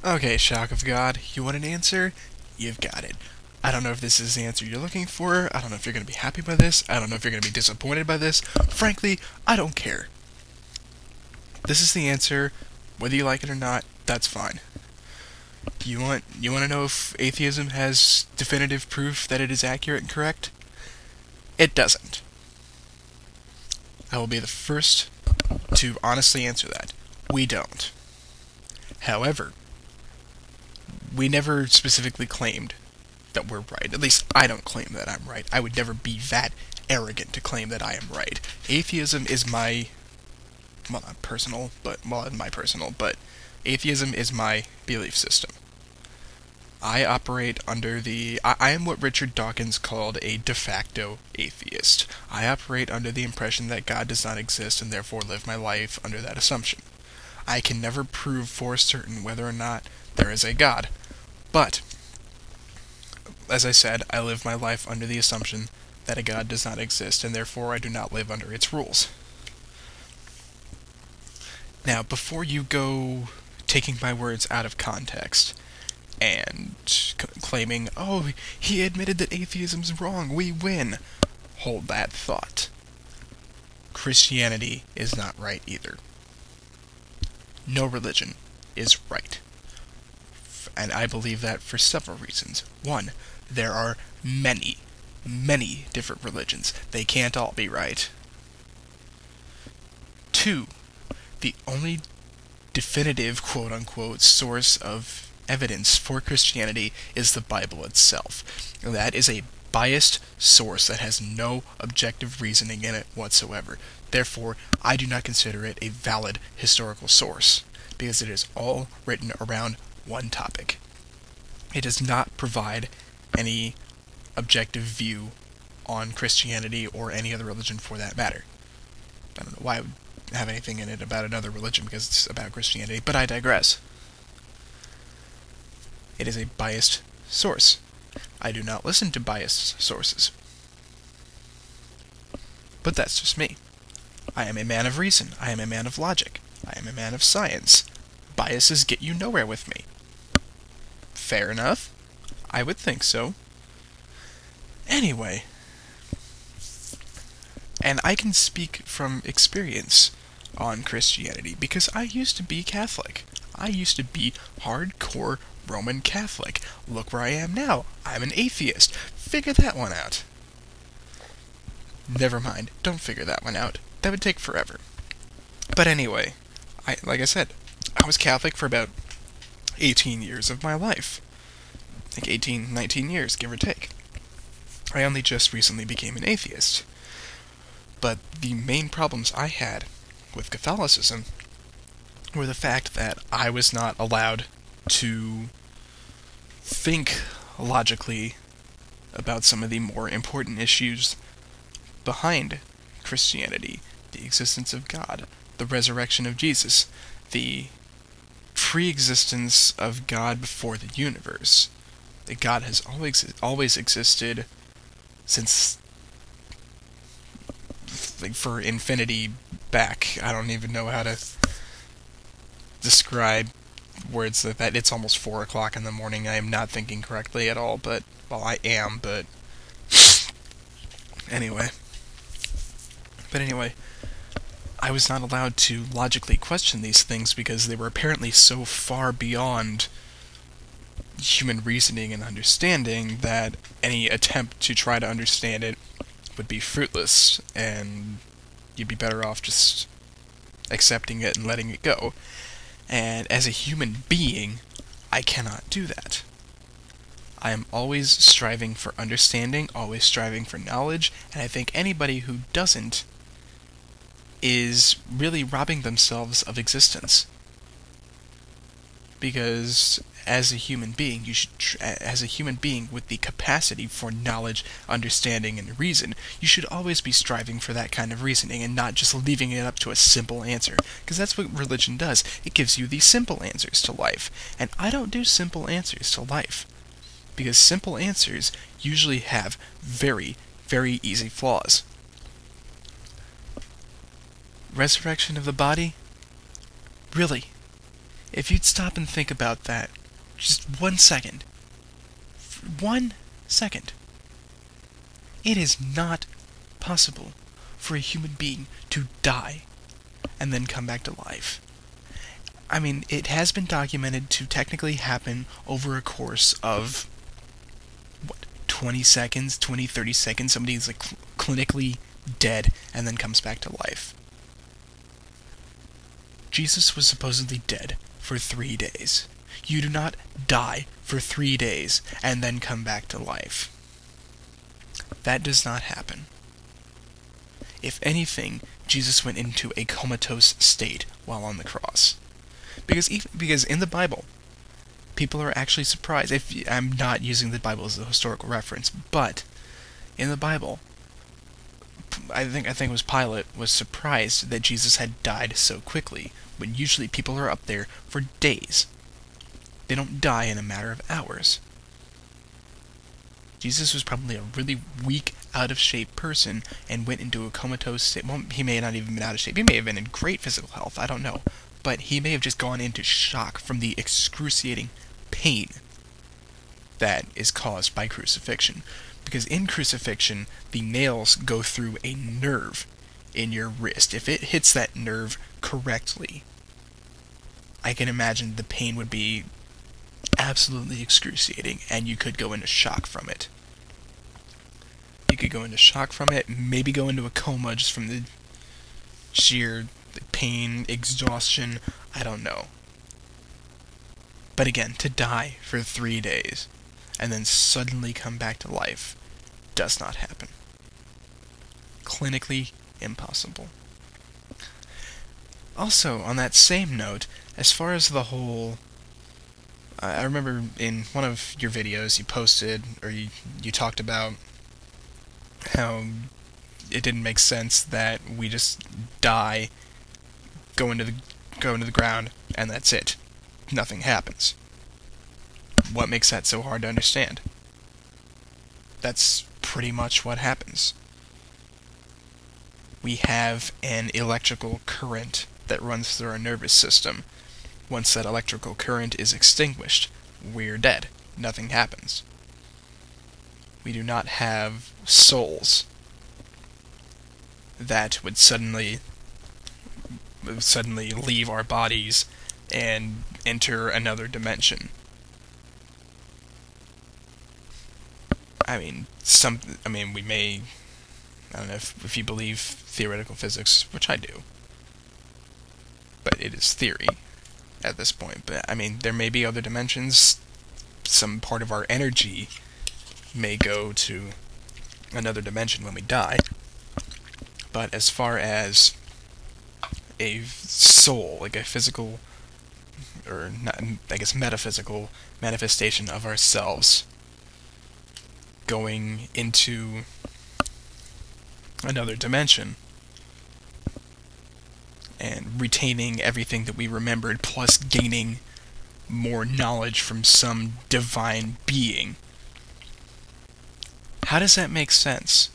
Okay, Shock of God, you want an answer? You've got it. I don't know if this is the answer you're looking for. I don't know if you're going to be happy by this. I don't know if you're going to be disappointed by this. Frankly, I don't care. This is the answer. Whether you like it or not, that's fine. You want to know if atheism has definitive proof that it is accurate and correct? It doesn't. I will be the first to honestly answer that. We don't. However, we never specifically claimed that we're right. At least I don't claim that I'm right. I would never be that arrogant to claim that I am right. Atheism is my, well, not personal, but, well, my personal, but atheism is my belief system. I operate under I am what Richard Dawkins called a de facto atheist. I operate under the impression that God does not exist and therefore live my life under that assumption. I can never prove for certain whether or not there is a God. But, as I said, I live my life under the assumption that a God does not exist, and therefore I do not live under its rules. Now, before you go taking my words out of context and claiming, oh, he admitted that atheism's wrong, we win, hold that thought. Christianity is not right either. No religion is right. And I believe that for several reasons. One, there are many, many different religions. They can't all be right. Two, the only definitive, quote-unquote, source of evidence for Christianity is the Bible itself. That is a biased source that has no objective reasoning in it whatsoever. Therefore, I do not consider it a valid historical source, because it is all written around one topic. It does not provide any objective view on Christianity or any other religion for that matter. I don't know why I would have anything in it about another religion because it's about Christianity, but I digress. It is a biased source. I do not listen to biased sources. But that's just me. I am a man of reason. I am a man of logic. I am a man of science. Biases get you nowhere with me. Fair enough? I would think so. Anyway. And I can speak from experience on Christianity, because I used to be Catholic. I used to be hardcore Roman Catholic. Look where I am now. I'm an atheist. Figure that one out. Never mind. Don't figure that one out. That would take forever. But anyway, like I said, I was Catholic for about 18 years of my life. Like 18, 19 years, give or take. I only just recently became an atheist. But the main problems I had with Catholicism were the fact that I was not allowed to think logically about some of the more important issues behind Christianity. The existence of God, the resurrection of Jesus, the pre-existence of God before the universe. That God has always existed since, like, for infinity back. I don't even know how to describe words like that. It's almost 4 o'clock in the morning. I am not thinking correctly at all, but, well, I am, but anyway. But anyway, I was not allowed to logically question these things because they were apparently so far beyond human reasoning and understanding that any attempt to try to understand it would be fruitless, and you'd be better off just accepting it and letting it go. And as a human being, I cannot do that. I am always striving for understanding, always striving for knowledge, and I think anybody who doesn't is really robbing themselves of existence. Because as a human being, as a human being with the capacity for knowledge, understanding, and reason, you should always be striving for that kind of reasoning and not just leaving it up to a simple answer. Because that's what religion does. It gives you the simple answers to life. And I don't do simple answers to life. Because simple answers usually have very, very easy flaws. Resurrection of the body? Really? If you'd stop and think about that, just 1 second. 1 second. It is not possible for a human being to die and then come back to life. I mean, it has been documented to technically happen over a course of, 20 seconds, 20, 30 seconds. Somebody's like clinically dead and then comes back to life. Jesus was supposedly dead for 3 days. You do not die for 3 days and then come back to life. That does not happen. If anything, Jesus went into a comatose state while on the cross. Because in the Bible, people are actually surprised. I'm not using the Bible as a historical reference, but in the Bible, I think it was Pilate was surprised that Jesus had died so quickly, when usually people are up there for days. They don't die in a matter of hours. Jesus was probably a really weak, out-of-shape person and went into a comatose state. Well, he may not even been out of shape. He may have been in great physical health. I don't know. But he may have just gone into shock from the excruciating pain that is caused by crucifixion. Because in crucifixion, the nails go through a nerve in your wrist. If it hits that nerve correctly, I can imagine the pain would be absolutely excruciating, and you could go into shock from it. You could go into shock from it, maybe go into a coma just from the sheer pain, exhaustion, I don't know. But again, to die for 3 days, and then suddenly come back to life, does not happen. Clinically impossible. Also, on that same note, as far as the whole... I remember in one of your videos you posted, or you talked about how it didn't make sense that we just die, go into the ground, and that's it. Nothing happens. What makes that so hard to understand? That's pretty much what happens. We have an electrical current that runs through our nervous system. Once that electrical current is extinguished, we're dead. Nothing happens. We do not have souls that would suddenly leave our bodies and enter another dimension. We may... I don't know if you believe theoretical physics, which I do. But it is theory at this point. But, there may be other dimensions. Some part of our energy may go to another dimension when we die. But as far as a soul, like a physical, or not, I guess metaphysical manifestation of ourselves going into another dimension and retaining everything that we remembered, plus gaining more knowledge from some divine being. How does that make sense?